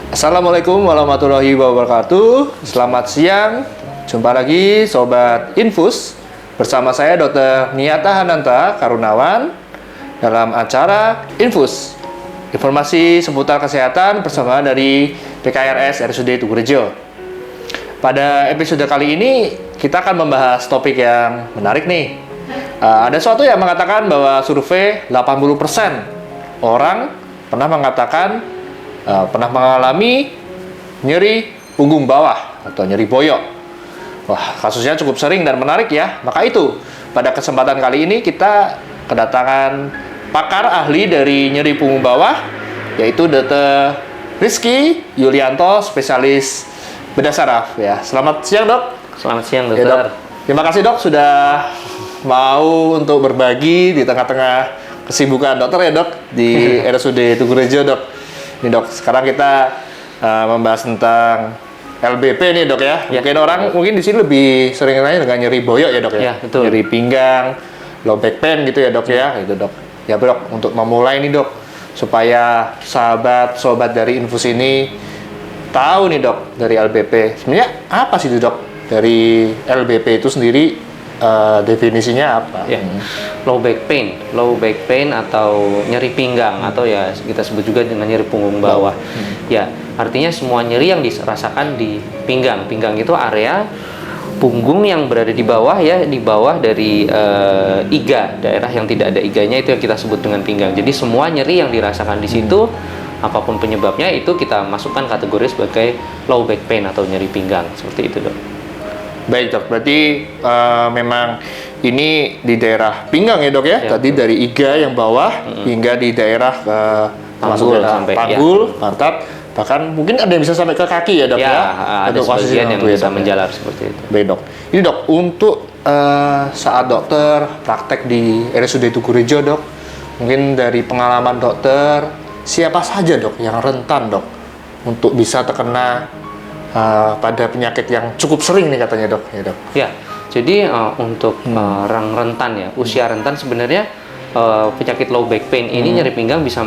Assalamualaikum warahmatullahi wabarakatuh. Selamat siang. Jumpa lagi Sobat Infus. Bersama saya Dr. Niyata Hananta Karunawan dalam acara Infus. Informasi seputar kesehatan bersama dari PKRS RSUD Tugurejo. Pada episode kali ini kita akan membahas topik yang menarik nih. Ada suatu yang mengatakan bahwa survei 80% orang pernah mengatakan pernah mengalami nyeri punggung bawah atau nyeri boyok. Wah, kasusnya cukup sering dan menarik ya. Maka itu, pada kesempatan kali ini kita kedatangan pakar ahli dari nyeri punggung bawah, yaitu Dr. Rizky Yulianto, spesialis bedah saraf ya. Selamat siang, Dok. Selamat siang, Ya, Dokter. Dok. Terima kasih, Dok, sudah mau untuk berbagi di tengah-tengah kesibukan dokter ya, Dok, di RSUD Tugurejo, Dok. Ini, Dok, sekarang kita membahas tentang LBP nih, Dok ya. Ya. Mungkin di sini lebih sering nanya dengan nyeri boyok ya, Dok ya. Ya, betul. Nyeri pinggang, low back pain gitu ya, Dok ya. Itu, Dok. Ya, Dok, untuk memulai nih, Dok, supaya sobat dari Infus ini tahu nih, Dok, dari LBP. Sebenarnya apa sih itu, Dok? Dari LBP itu sendiri definisinya apa? Ya, low back pain atau nyeri pinggang atau ya kita sebut juga dengan nyeri punggung bawah. Ya, artinya semua nyeri yang dirasakan di pinggang. Pinggang itu area punggung yang berada di bawah ya, di bawah dari iga, daerah yang tidak ada iganya itu yang kita sebut dengan pinggang. Jadi semua nyeri yang dirasakan di situ, apapun penyebabnya itu kita masukkan kategori sebagai low back pain atau nyeri pinggang, seperti itu, Dok. Baik, Dok, berarti memang ini di daerah pinggang ya, Dok ya? Ya, Tadi dari iga yang bawah hingga di daerah Panggul sampai, panggul, pantat, bahkan mungkin ada yang bisa sampai ke kaki ya, Dok ya? Ada Untuk posisi sebagian yang itu ya, bisa Dok, ya? menjalar seperti itu. Baik, Dok. Ini, Dok, untuk saat dokter praktek di RSUD Tugurejo, Dok, mungkin dari pengalaman dokter, siapa saja, Dok, yang rentan, Dok, untuk bisa terkena pada penyakit yang cukup sering nih katanya, Dok, ya, Dok. Ya, jadi untuk orang rentan ya, usia rentan sebenarnya penyakit low back pain ini nyeri pinggang bisa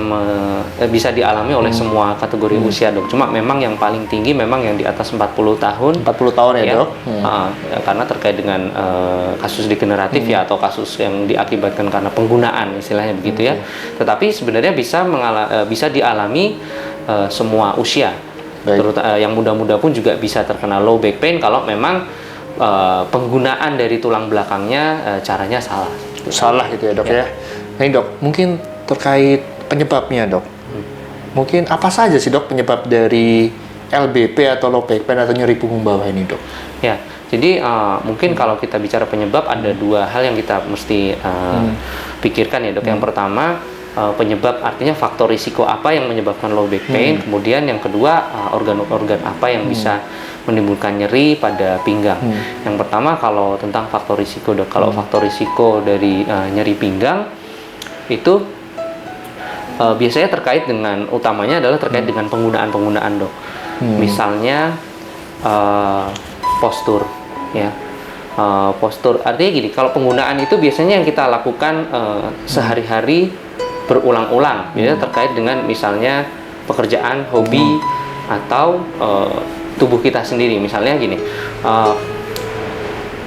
dialami oleh semua kategori usia, Dok. Cuma memang yang paling tinggi memang yang di atas 40 tahun. 40 tahun ya, Dok. Ya, karena terkait dengan kasus degeneratif ya atau kasus yang diakibatkan karena penggunaan istilahnya begitu ya. Tetapi sebenarnya bisa dialami semua usia. Terutama yang muda-muda pun juga bisa terkena low back pain kalau memang penggunaan dari tulang belakangnya caranya salah gitu ya, Dok ya. Nah, Dok, mungkin terkait penyebabnya, Dok. Mungkin apa saja sih, Dok, penyebab dari LBP atau low back pain atau nyeri punggung bawah ini, Dok? Ya, jadi mungkin kalau kita bicara penyebab ada dua hal yang kita mesti pikirkan ya, Dok. Yang pertama, penyebab artinya faktor risiko apa yang menyebabkan low back pain, kemudian yang kedua organ-organ apa yang bisa menimbulkan nyeri pada pinggang. Yang pertama kalau tentang faktor risiko, Dok. Kalau faktor risiko dari nyeri pinggang itu biasanya terkait dengan utamanya adalah terkait dengan penggunaan, Dok. Misalnya postur ya. Postur artinya gini, kalau penggunaan itu biasanya yang kita lakukan sehari-hari berulang-ulang, biasanya terkait dengan misalnya pekerjaan, hobi, atau tubuh kita sendiri. Misalnya gini,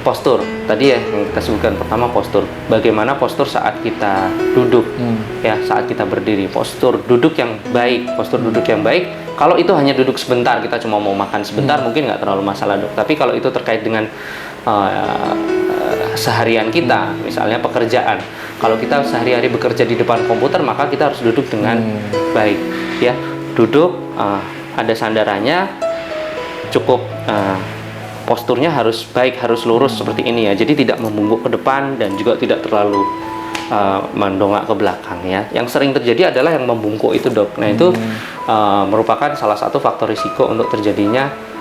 postur tadi ya yang kita sebutkan pertama, postur. Bagaimana postur saat kita duduk, ya saat kita berdiri, postur duduk yang baik, Kalau itu hanya duduk sebentar, kita cuma mau makan sebentar, mungkin nggak terlalu masalah, Dok. Tapi kalau itu terkait dengan seharian kita, misalnya pekerjaan. Kalau kita sehari-hari bekerja di depan komputer, maka kita harus duduk dengan baik, ya. Duduk ada sandarannya, cukup posturnya harus baik, harus lurus seperti ini ya. Jadi tidak membungkuk ke depan dan juga tidak terlalu mendongak ke belakang ya. Yang sering terjadi adalah yang membungkuk itu, Dok. Nah, itu merupakan salah satu faktor risiko untuk terjadinya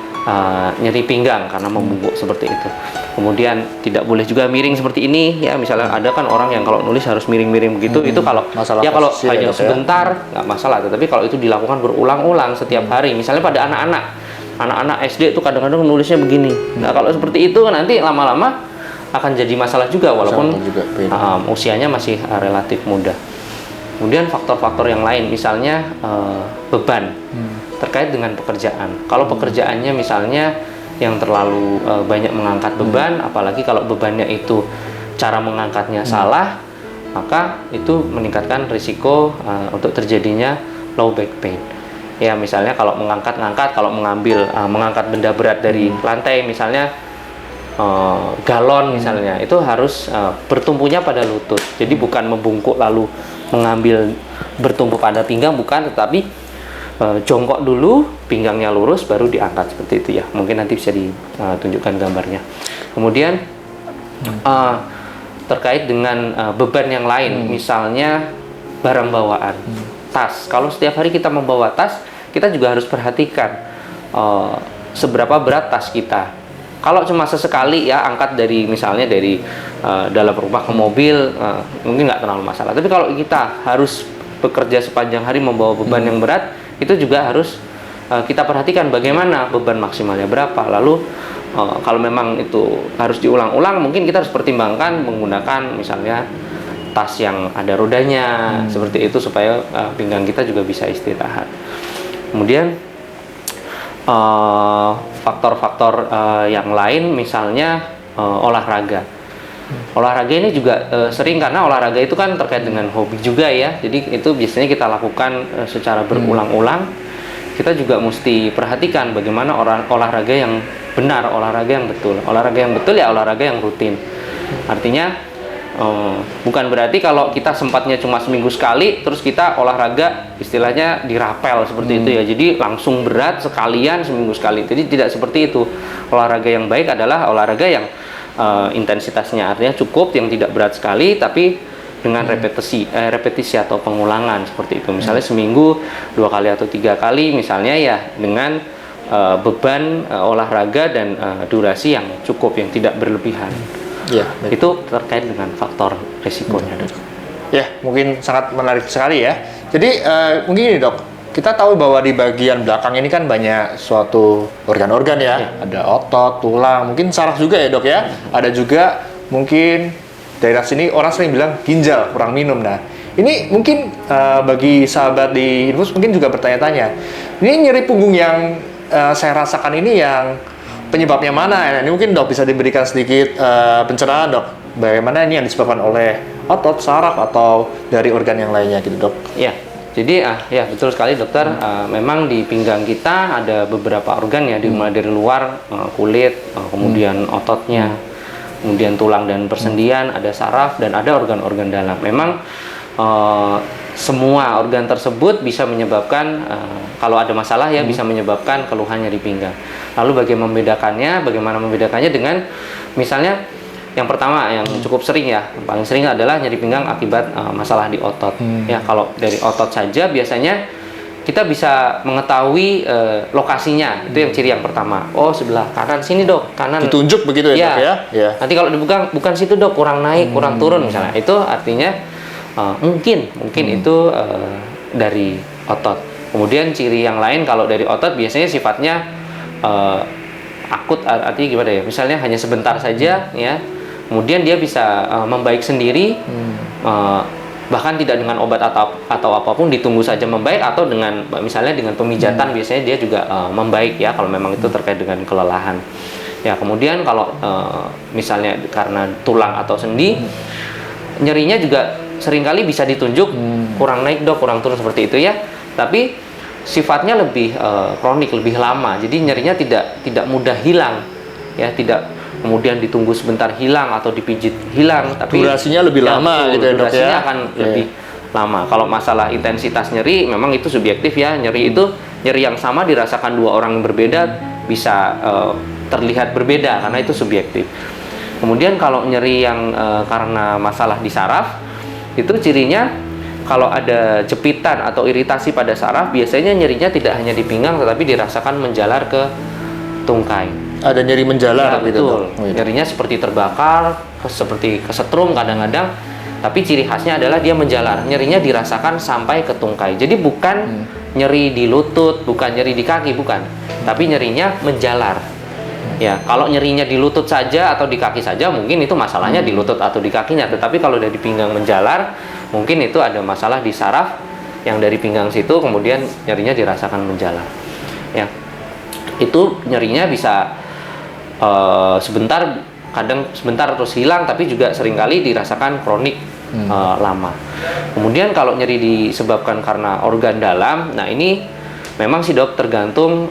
nyeri pinggang karena membungkuk seperti itu. Kemudian tidak boleh juga miring seperti ini ya. Misalnya ada kan orang yang kalau nulis harus miring-miring begitu. Itu kalau ya kalau hanya sebentar nggak masalah. Tetapi kalau itu dilakukan berulang-ulang setiap hari, misalnya pada anak-anak SD itu kadang-kadang nulisnya begini. Nah, kalau seperti itu nanti lama-lama akan jadi masalah juga walaupun usianya masih relatif muda. Kemudian faktor-faktor yang lain misalnya beban. terkait dengan pekerjaan. Kalau pekerjaannya misalnya yang terlalu banyak mengangkat beban, apalagi kalau bebannya itu cara mengangkatnya salah, maka itu meningkatkan risiko untuk terjadinya low back pain. Ya misalnya kalau mengangkat-ngangkat, kalau mengangkat benda berat dari lantai, misalnya galon misalnya, itu harus bertumpunya pada lutut. Jadi bukan membungkuk lalu mengambil bertumpu pada pinggang, bukan, tetapi jongkok dulu, pinggangnya lurus, baru diangkat seperti itu ya. Mungkin nanti bisa ditunjukkan gambarnya. Kemudian terkait dengan beban yang lain, misalnya barang bawaan, tas. Kalau setiap hari kita membawa tas, kita juga harus perhatikan seberapa berat tas kita. Kalau cuma sesekali ya angkat dari misalnya dari dalam rumah ke mobil, mungkin nggak terlalu masalah. Tapi kalau kita harus bekerja sepanjang hari membawa beban yang berat, itu juga harus kita perhatikan bagaimana beban maksimalnya berapa. Lalu kalau memang itu harus diulang-ulang, mungkin kita harus pertimbangkan menggunakan misalnya tas yang ada rodanya, seperti itu, supaya pinggang kita juga bisa istirahat. Kemudian faktor-faktor yang lain, misalnya olahraga. Olahraga ini juga sering, karena olahraga itu kan terkait dengan hobi juga ya. Jadi itu biasanya kita lakukan secara berulang-ulang. Kita juga mesti perhatikan bagaimana olahraga yang benar, olahraga yang betul. Olahraga yang betul ya olahraga yang rutin. Artinya bukan berarti kalau kita sempatnya cuma seminggu sekali, terus kita olahraga istilahnya dirapel seperti itu ya. Jadi langsung berat sekalian seminggu sekali. Jadi tidak seperti itu. Olahraga yang baik adalah olahraga yang intensitasnya artinya cukup, yang tidak berat sekali, tapi dengan repetisi atau pengulangan seperti itu. Misalnya seminggu 2 kali atau 3 kali, misalnya ya dengan beban olahraga dan durasi yang cukup, yang tidak berlebihan. Ya, itu terkait dengan faktor risikonya, Dok. Ya, mungkin sangat menarik sekali ya. Jadi mungkin ini, Dok, kita tahu bahwa di bagian belakang ini kan banyak suatu organ-organ ya. Ada otot, tulang, mungkin saraf juga ya, Dok ya. Ada juga mungkin daerah sini orang sering bilang ginjal kurang minum. Nah, ini mungkin bagi sahabat di Infus mungkin juga bertanya-tanya. Ini nyeri punggung yang saya rasakan ini yang penyebabnya mana? Ini mungkin Dok bisa diberikan sedikit pencerahan, Dok. Bagaimana ini yang disebabkan oleh otot, saraf, atau dari organ yang lainnya gitu, Dok? Ya, jadi ya betul sekali, Dokter. Memang di pinggang kita ada beberapa organ ya, dimulai dari luar, kulit, kemudian ototnya, kemudian tulang dan persendian, ada saraf, dan ada organ-organ dalam. Memang semua organ tersebut bisa menyebabkan, kalau ada masalah ya, bisa menyebabkan keluhan nyeri pinggang. Lalu bagaimana membedakannya dengan misalnya yang pertama yang cukup sering ya, paling sering adalah nyeri pinggang akibat masalah di otot. Ya, kalau dari otot saja biasanya kita bisa mengetahui lokasinya. Itu yang ciri yang pertama. Oh, sebelah kanan sini, Dok. Kanan. Ditunjuk begitu ya, Dok ya? Ya. Nanti kalau dipegang bukan situ, Dok, kurang naik, kurang turun misalnya. Itu artinya mungkin itu dari otot. Kemudian ciri yang lain kalau dari otot biasanya sifatnya akut, artinya gimana ya? Misalnya hanya sebentar saja ya. Kemudian dia bisa membaik sendiri, bahkan tidak dengan obat atau apapun, ditunggu saja membaik, atau dengan misalnya dengan pemijatan biasanya dia juga membaik ya, kalau memang itu terkait dengan kelelahan. Ya, kemudian kalau misalnya karena tulang atau sendi, nyerinya juga seringkali bisa ditunjuk kurang naik, Dok, kurang turun seperti itu ya. Tapi sifatnya lebih kronik, lebih lama. Jadi nyerinya tidak mudah hilang ya, tidak kemudian ditunggu sebentar hilang atau dipijit hilang, tapi durasinya lebih lama gitu ya, Dok, durasinya ya? akan lebih lama. Kalau masalah intensitas nyeri memang itu subjektif ya. Nyeri itu nyeri yang sama dirasakan dua orang yang berbeda bisa terlihat berbeda karena itu subjektif. Kemudian kalau nyeri yang karena masalah di saraf, itu cirinya kalau ada jepitan atau iritasi pada saraf, biasanya nyerinya tidak hanya di pinggang tetapi dirasakan menjalar ke tungkai. Ada nyeri menjalar Ya, gitu, betul. Dok? Nyerinya seperti terbakar, seperti kesetrum kadang-kadang, tapi ciri khasnya adalah dia menjalar. Nyerinya dirasakan sampai ke tungkai. Jadi bukan nyeri di lutut, bukan nyeri di kaki, bukan. Tapi nyerinya menjalar. Ya, kalau nyerinya di lutut saja atau di kaki saja, mungkin itu masalahnya di lutut atau di kakinya. Tetapi kalau dari pinggang menjalar, mungkin itu ada masalah di saraf yang dari pinggang situ, kemudian nyerinya dirasakan menjalar. ya. Itu nyerinya bisa sebentar, kadang sebentar terus hilang, tapi juga seringkali dirasakan kronik lama. Kemudian kalau nyeri disebabkan karena organ dalam, nah ini memang sih dok tergantung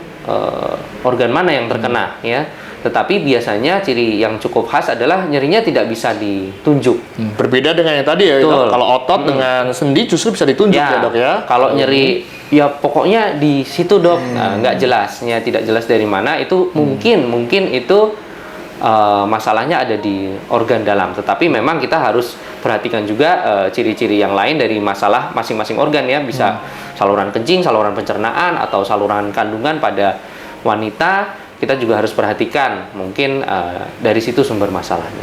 organ mana yang terkena ya. Tetapi biasanya ciri yang cukup khas adalah nyerinya tidak bisa ditunjuk. Berbeda dengan yang tadi ya, Betul. dok. Kalau otot dengan sendi justru bisa ditunjuk ya, dok ya. Kalau nyeri ya pokoknya di situ dok, nggak jelasnya, tidak jelas dari mana itu mungkin itu masalahnya ada di organ dalam. Tetapi memang kita harus perhatikan juga ciri-ciri yang lain dari masalah masing-masing organ ya, bisa saluran kencing, saluran pencernaan atau saluran kandungan pada wanita. Kita juga harus perhatikan mungkin dari situ sumber masalahnya.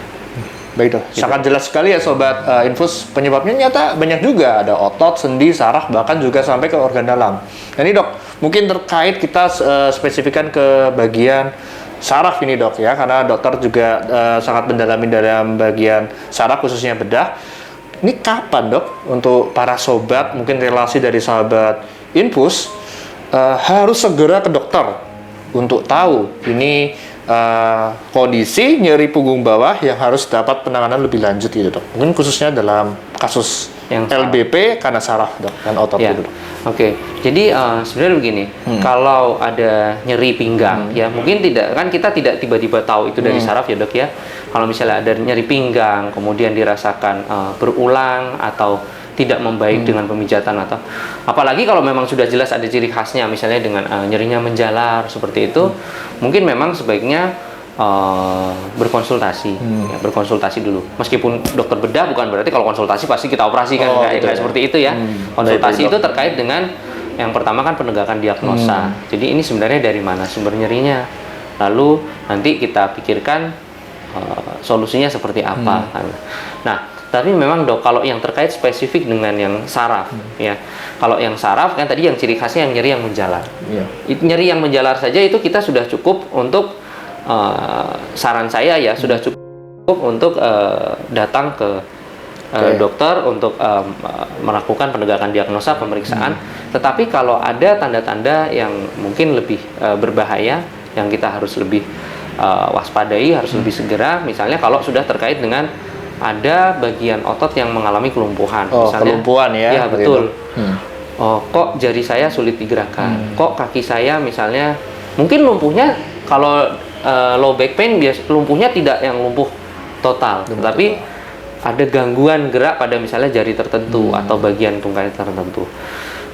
Baik dok, sangat jelas sekali ya sobat Infus. Penyebabnya nyata banyak juga, ada otot, sendi, saraf, bahkan juga sampai ke organ dalam. Nah ini dok, mungkin terkait kita spesifikkan ke bagian saraf ini dok ya, karena dokter juga sangat mendalami dalam bagian saraf khususnya bedah. Ini kapan dok untuk para sobat, mungkin relasi dari sahabat Infus harus segera ke dokter untuk tahu ini kondisi nyeri punggung bawah yang harus dapat penanganan lebih lanjut gitu dok. Mungkin khususnya dalam kasus yang LBP karena saraf dok dan otot ya. gitu dok. Oke, jadi sebenarnya begini, kalau ada nyeri pinggang ya mungkin tidak, kan kita tidak tiba-tiba tahu itu dari saraf ya dok ya. Kalau misalnya ada nyeri pinggang kemudian dirasakan berulang atau tidak membaik dengan pemijatan, atau apalagi kalau memang sudah jelas ada ciri khasnya misalnya dengan nyerinya menjalar seperti itu, mungkin memang sebaiknya berkonsultasi ya, berkonsultasi dulu. Meskipun dokter bedah bukan berarti kalau konsultasi pasti kita operasi kan, nggak seperti itu ya. Konsultasi itu terkait dengan yang pertama kan penegakan diagnosa. Jadi ini sebenarnya dari mana sumber nyerinya, lalu nanti kita pikirkan solusinya seperti apa. Nah, tapi memang dok, kalau yang terkait spesifik dengan yang saraf, ya, kalau yang saraf kan tadi yang ciri khasnya yang nyeri yang menjalar. Nyeri yang menjalar saja itu kita sudah cukup untuk saran saya ya, sudah cukup untuk datang ke dokter untuk melakukan penegakan diagnosa, pemeriksaan. Tetapi kalau ada tanda-tanda yang mungkin lebih berbahaya, yang kita harus lebih waspadai, harus lebih segera, misalnya kalau sudah terkait dengan ada bagian otot yang mengalami kelumpuhan, misalnya. Kelumpuhan ya? Ya betul. Kok jari saya sulit digerakkan? Kok kaki saya misalnya, mungkin lumpuhnya kalau low back pain lumpuhnya tidak yang lumpuh total, tapi ada gangguan gerak pada misalnya jari tertentu atau bagian tungkai tertentu.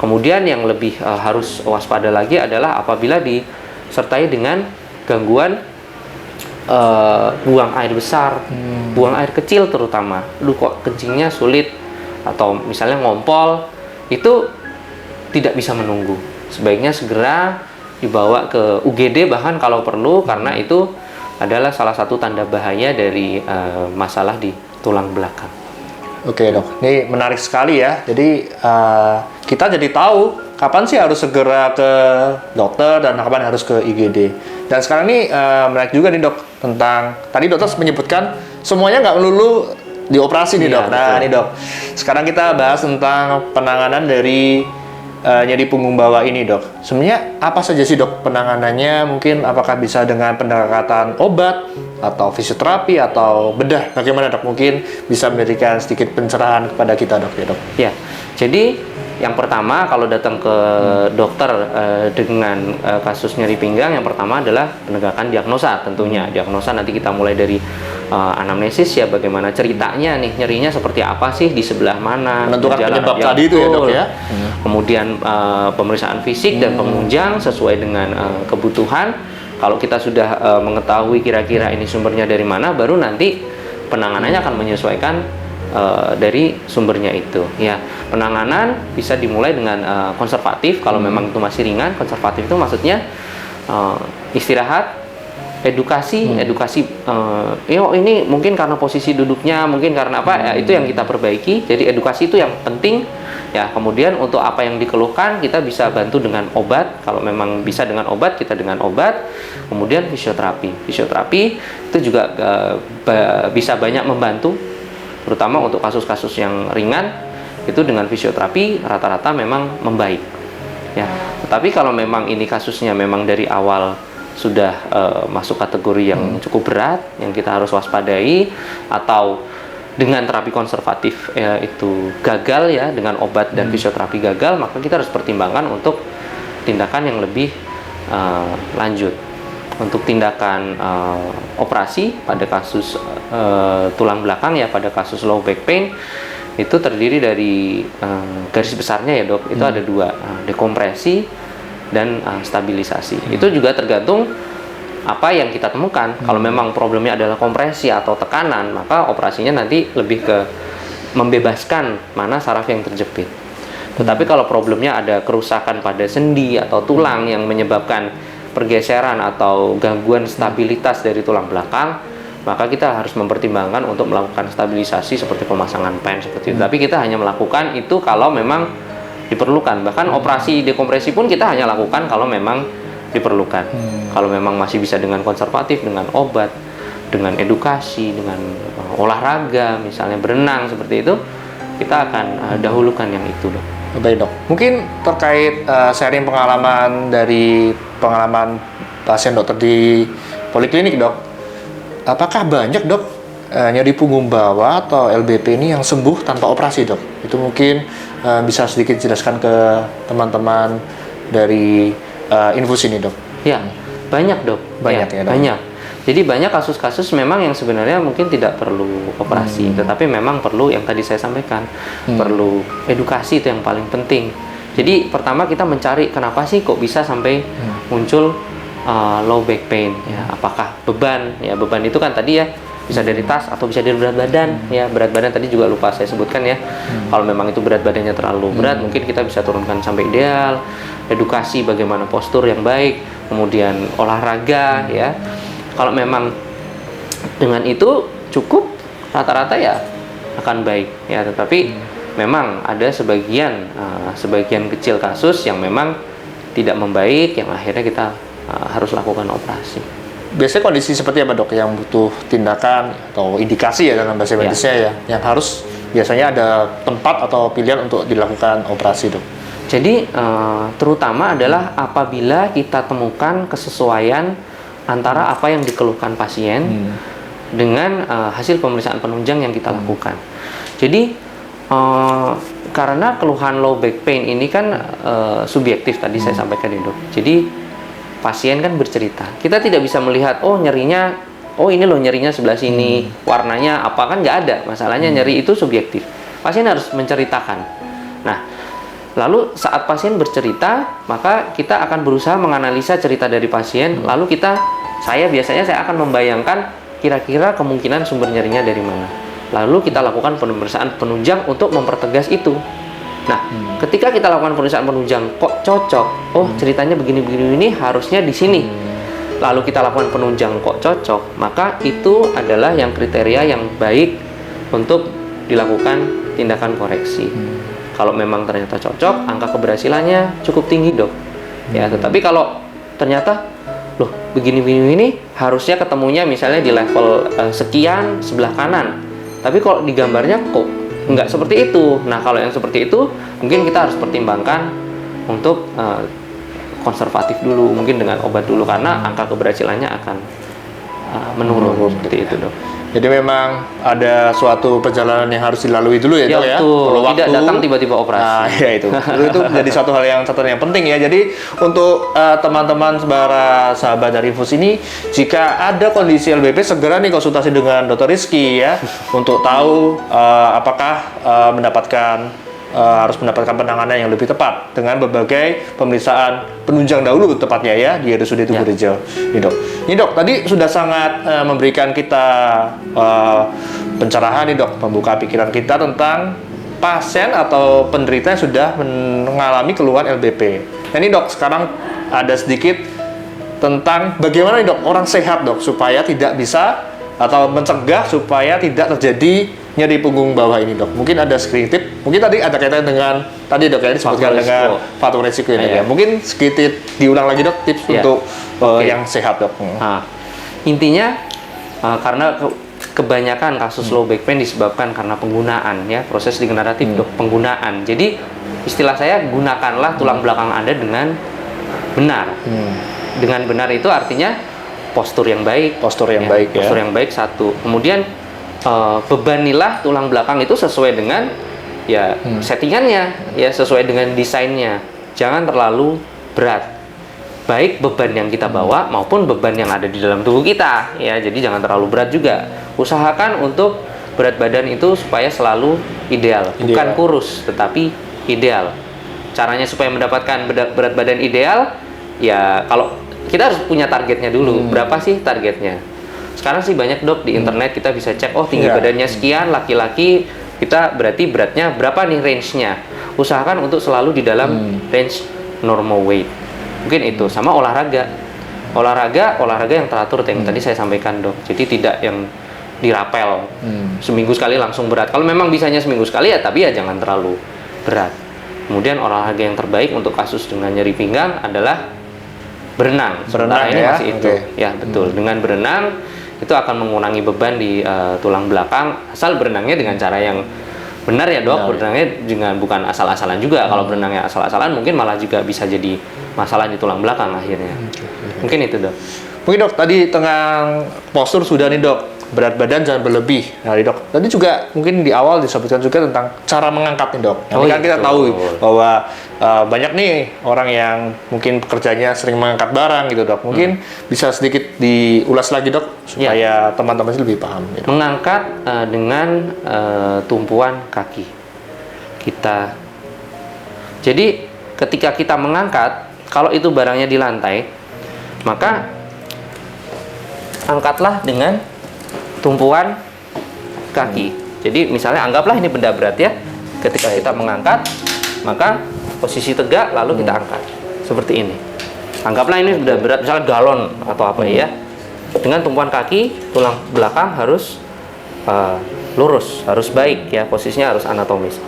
Kemudian yang lebih harus waspada lagi adalah apabila disertai dengan gangguan buang air besar, buang air kecil terutama. Lu kok kencingnya sulit atau misalnya ngompol, itu tidak bisa menunggu. Sebaiknya segera dibawa ke UGD bahkan kalau perlu, karena itu adalah salah satu tanda bahaya dari masalah di tulang belakang. Oke dok, ini menarik sekali ya. Jadi kita jadi tahu kapan sih harus segera ke dokter dan kapan harus ke IGD. Dan sekarang ini menarik juga nih dok, tentang tadi dokter menyebutkan semuanya nggak melulu dioperasi nih dok. Nah nih dok, sekarang kita bahas tentang penanganan dari nyeri punggung bawah ini dok. Sebenarnya apa saja sih dok penanganannya? Mungkin apakah bisa dengan pendekatan obat atau fisioterapi atau bedah? Bagaimana dok? Mungkin bisa memberikan sedikit pencerahan kepada kita dok ya dok. Ya, jadi yang pertama kalau datang ke dokter dengan kasus nyeri pinggang, yang pertama adalah penegakan diagnosa tentunya. Diagnosa nanti kita mulai dari anamnesis ya, bagaimana ceritanya nih, nyerinya seperti apa sih, di sebelah mana, menentukan penyebab tadi itu ya dok ya. Kemudian pemeriksaan fisik dan penunjang sesuai dengan kebutuhan. Kalau kita sudah mengetahui kira-kira ini sumbernya dari mana, baru nanti penanganannya akan menyesuaikan dari sumbernya itu ya. Penanganan bisa dimulai dengan konservatif kalau memang itu masih ringan. Konservatif itu maksudnya istirahat, edukasi ini mungkin karena posisi duduknya, mungkin karena apa ya, itu yang kita perbaiki. Jadi edukasi itu yang penting ya. Kemudian untuk apa yang dikeluhkan kita bisa bantu dengan obat, kalau memang bisa dengan obat kita dengan obat. Kemudian fisioterapi itu juga bisa banyak membantu, terutama untuk kasus-kasus yang ringan. Itu dengan fisioterapi rata-rata memang membaik ya. Tetapi kalau memang ini kasusnya memang dari awal sudah masuk kategori yang cukup berat, yang kita harus waspadai, atau dengan terapi konservatif itu gagal ya, dengan obat dan fisioterapi gagal, maka kita harus pertimbangkan untuk tindakan yang lebih lanjut. Untuk tindakan operasi pada kasus tulang belakang ya, pada kasus low back pain, itu terdiri dari garis besarnya ya dok, itu ada dua, dekompresi dan stabilisasi. Itu juga tergantung apa yang kita temukan. Kalau memang problemnya adalah kompresi atau tekanan, maka operasinya nanti lebih ke membebaskan mana saraf yang terjepit. Tetapi kalau problemnya ada kerusakan pada sendi atau tulang yang menyebabkan pergeseran atau gangguan stabilitas dari tulang belakang, maka kita harus mempertimbangkan untuk melakukan stabilisasi seperti pemasangan pen seperti itu. Tapi kita hanya melakukan itu kalau memang diperlukan. Bahkan operasi dekompresi pun kita hanya lakukan kalau memang diperlukan. Kalau memang masih bisa dengan konservatif, dengan obat, dengan edukasi, dengan olahraga, misalnya berenang seperti itu, kita akan dahulukan yang itu dok. Baik dok, mungkin terkait sharing pengalaman dari pengalaman pasien dokter di poliklinik dok, apakah banyak dok nyeri punggung bawah atau LBP ini yang sembuh tanpa operasi dok? Itu mungkin bisa sedikit jelaskan ke teman-teman dari infus ini dok. Ya, banyak dok. Banyak ya dok. Banyak. Jadi banyak kasus-kasus memang yang sebenarnya mungkin tidak perlu operasi, tetapi memang perlu yang tadi saya sampaikan, perlu edukasi, itu yang paling penting. Jadi pertama kita mencari kenapa sih kok bisa sampai muncul low back pain, ya apakah beban, ya beban itu kan tadi ya bisa dari tas atau bisa dari berat badan, ya berat badan tadi juga lupa saya sebutkan ya. Kalau memang itu berat badannya terlalu berat, mungkin kita bisa turunkan sampai ideal. Edukasi bagaimana postur yang baik, kemudian olahraga ya. Kalau memang dengan itu cukup, rata-rata ya akan baik ya. Tetapi memang ada sebagian kecil kasus yang memang tidak membaik, yang akhirnya kita harus lakukan operasi. Biasanya kondisi seperti apa dok yang butuh tindakan atau indikasi ya dalam bahasa medisnya ya, yang harus biasanya ada tempat atau pilihan untuk dilakukan operasi dok? Jadi terutama adalah apabila kita temukan kesesuaian antara apa yang dikeluhkan pasien dengan hasil pemeriksaan penunjang yang kita lakukan. Jadi karena keluhan low back pain ini kan subjektif tadi saya sampaikan dok. Jadi pasien kan bercerita. Kita tidak bisa melihat nyerinya, ini loh nyerinya sebelah sini, warnanya apa, kan nggak ada. Masalahnya nyeri itu subjektif. Pasien harus menceritakan. Nah, lalu saat pasien bercerita, maka kita akan berusaha menganalisa cerita dari pasien. Lalu saya biasanya akan membayangkan kira-kira kemungkinan sumber nyerinya dari mana. Lalu kita lakukan pemeriksaan penunjang untuk mempertegas itu. Nah, ketika kita lakukan pemeriksaan penunjang kok cocok, ceritanya begini-begini ini harusnya di sini. Lalu kita lakukan penunjang kok cocok, maka itu adalah yang kriteria yang baik untuk dilakukan tindakan koreksi. Kalau memang ternyata cocok, angka keberhasilannya cukup tinggi dok. Ya, tetapi kalau ternyata loh begini-begini ini harusnya ketemunya misalnya di level sekian sebelah kanan, tapi kalau di gambarnya kok nggak seperti itu. Nah, kalau yang seperti itu mungkin kita harus pertimbangkan untuk konservatif dulu, mungkin dengan obat dulu, karena angka keberhasilannya akan menurun seperti itu dok. Jadi memang ada suatu perjalanan yang harus dilalui dulu ya dok ya. Betul. Tidak datang tiba-tiba operasi. Nah, ya itu menjadi suatu hal yang catatan yang penting ya. Jadi untuk teman-teman para sahabat dari infus ini, jika ada kondisi LBP segera nih konsultasi dengan Dr. Rizky ya untuk tahu apakah harus mendapatkan penanganan yang lebih tepat dengan berbagai pemeriksaan penunjang dahulu tepatnya ya di RSUD Tugu Rejo. Ini dok, tadi sudah sangat memberikan kita pencerahan nih dok, membuka pikiran kita tentang pasien atau penderita yang sudah mengalami keluhan LBP. Nah ini dok, sekarang ada sedikit tentang bagaimana nih dok orang sehat dok supaya tidak bisa atau mencegah supaya tidak terjadi nyeri punggung bawah ini dok. Mungkin ada screening tip, mungkin tadi ada kaitan dengan tadi dok ya disebutkan dengan faktor resiko ini ya. Mungkin sedikit diulang lagi dok tips untuk yang sehat dok. Intinya karena kebanyakan kasus low back pain disebabkan karena penggunaan ya, proses degeneratif dok, penggunaan. Jadi istilah saya, gunakanlah tulang belakang Anda dengan benar. Dengan benar itu artinya postur yang baik. Postur yang baik ya. Postur yang baik satu. Kemudian bebanilah tulang belakang itu sesuai dengan ya settingannya, ya sesuai dengan desainnya. Jangan terlalu berat. Baik beban yang kita bawa maupun beban yang ada di dalam tubuh kita, ya. Jadi jangan terlalu berat juga. Usahakan untuk berat badan itu supaya selalu ideal. Bukan kurus, tetapi ideal. Caranya supaya mendapatkan berat badan ideal, ya kalau kita harus punya targetnya dulu. Berapa sih targetnya? Sekarang sih banyak dok di internet, kita bisa cek, oh tinggi badannya sekian, laki-laki kita berarti beratnya berapa nih range-nya. Usahakan untuk selalu di dalam range normal weight. Mungkin itu. Sama olahraga yang teratur yang tadi saya sampaikan dok. Jadi tidak yang dirapel seminggu sekali langsung berat. Kalau memang bisanya seminggu sekali ya, tapi ya jangan terlalu berat. Kemudian olahraga yang terbaik untuk kasus dengan nyeri pinggang adalah berenang. Sementara ini masih itu. Ya betul. Dengan berenang itu akan mengurangi beban di tulang belakang, asal berenangnya dengan cara yang benar ya dok. Berenangnya dengan bukan asal-asalan juga. Kalau berenangnya asal-asalan mungkin malah juga bisa jadi masalah di tulang belakang akhirnya. Mungkin itu dok. Mungkin dok tadi tengah postur sudah nih dok, berat badan jangan berlebih. Nah dok, tadi juga mungkin di awal disebutkan juga tentang cara mengangkat nih dok. Nanti kan kita tahu bahwa banyak nih orang yang mungkin pekerjaannya sering mengangkat barang gitu dok. Mungkin bisa sedikit diulas lagi dok supaya teman-teman lebih paham. Gitu. Mengangkat dengan tumpuan kaki kita. Jadi ketika kita mengangkat, kalau itu barangnya di lantai, maka angkatlah dengan tumpuan kaki. Jadi misalnya anggaplah ini benda berat ya. Ketika kita mengangkat, maka posisi tegak lalu kita angkat. Seperti ini. Anggaplah ini benda berat, misalnya galon atau apa ya. Dengan tumpuan kaki, tulang belakang harus lurus, harus baik ya, posisinya harus anatomis.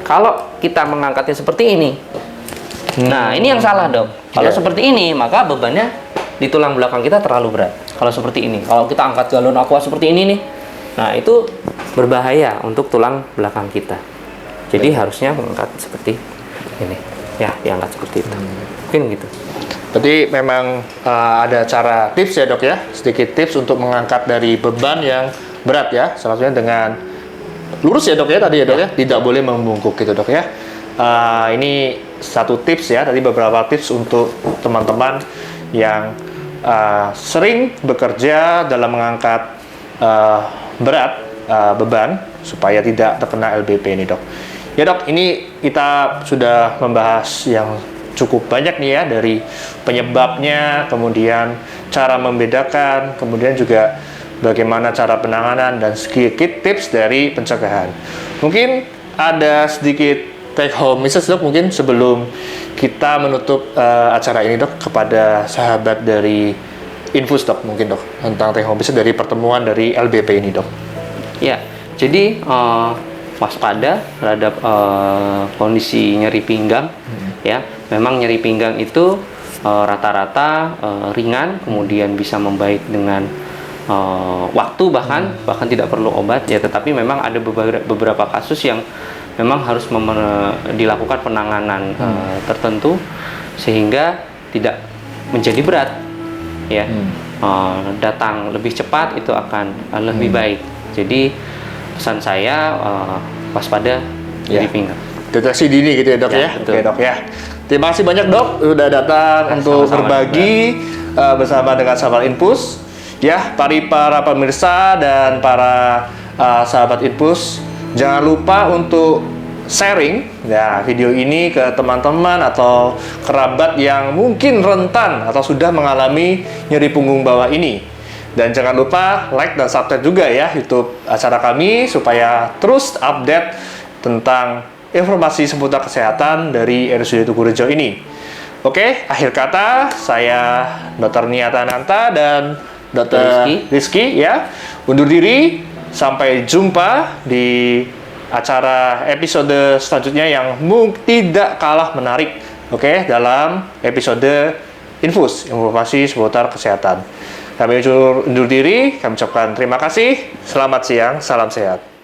Kalau kita mengangkatnya seperti ini, nah ini yang salah dok. Kalau seperti ini, maka bebannya di tulang belakang kita terlalu berat. Kalau seperti ini, kalau kita angkat galon aqua seperti ini nih, nah itu berbahaya untuk tulang belakang kita. Jadi harusnya mengangkat seperti ini, ya diangkat seperti itu. Mungkin gitu. Jadi memang ada cara tips ya dok ya, sedikit tips untuk mengangkat dari beban yang berat ya, salah satunya dengan lurus ya dok ya tadi ya dok ya, tidak boleh membungkuk gitu dok ya. Ini satu tips ya, tadi beberapa tips untuk teman-teman yang sering bekerja dalam mengangkat berat beban supaya tidak terkena LBP ini dok. Ya dok, ini kita sudah membahas yang cukup banyak nih ya, dari penyebabnya, kemudian cara membedakan, kemudian juga bagaimana cara penanganan dan sedikit tips dari pencegahan. Mungkin ada sedikit take home message dok, mungkin sebelum kita menutup acara ini dok, kepada sahabat dari Infus dok, mungkin dok, tentang take home message dari pertemuan dari LBP ini dok. Ya, jadi waspada terhadap kondisi nyeri pinggang ya. Memang nyeri pinggang itu rata-rata ringan, kemudian bisa membaik dengan waktu, bahkan tidak perlu obat ya. Tetapi memang ada beberapa kasus yang memang harus dilakukan penanganan tertentu sehingga tidak menjadi berat ya. Datang lebih cepat itu akan lebih baik. Jadi pesan saya waspada nyeri pinggang. Deteksi dini gitu ya dok ya. Oke dok ya. Terima kasih banyak dok sudah datang untuk berbagi bersama dengan sahabat Infus. Ya, para pemirsa dan para sahabat Infus, jangan lupa untuk sharing ya video ini ke teman-teman atau kerabat yang mungkin rentan atau sudah mengalami nyeri punggung bawah ini. Dan jangan lupa like dan subscribe juga ya YouTube acara kami supaya terus update tentang informasi seputar kesehatan dari RSUD Tugurejo ini. Oke, akhir kata saya Dr. Niata Hananta dan Dr. Rizky ya undur diri. Sampai jumpa di acara episode selanjutnya yang tidak kalah menarik, oke, dalam episode Infus, informasi seputar kesehatan. Kami undur diri, kami ucapkan terima kasih, selamat siang, salam sehat.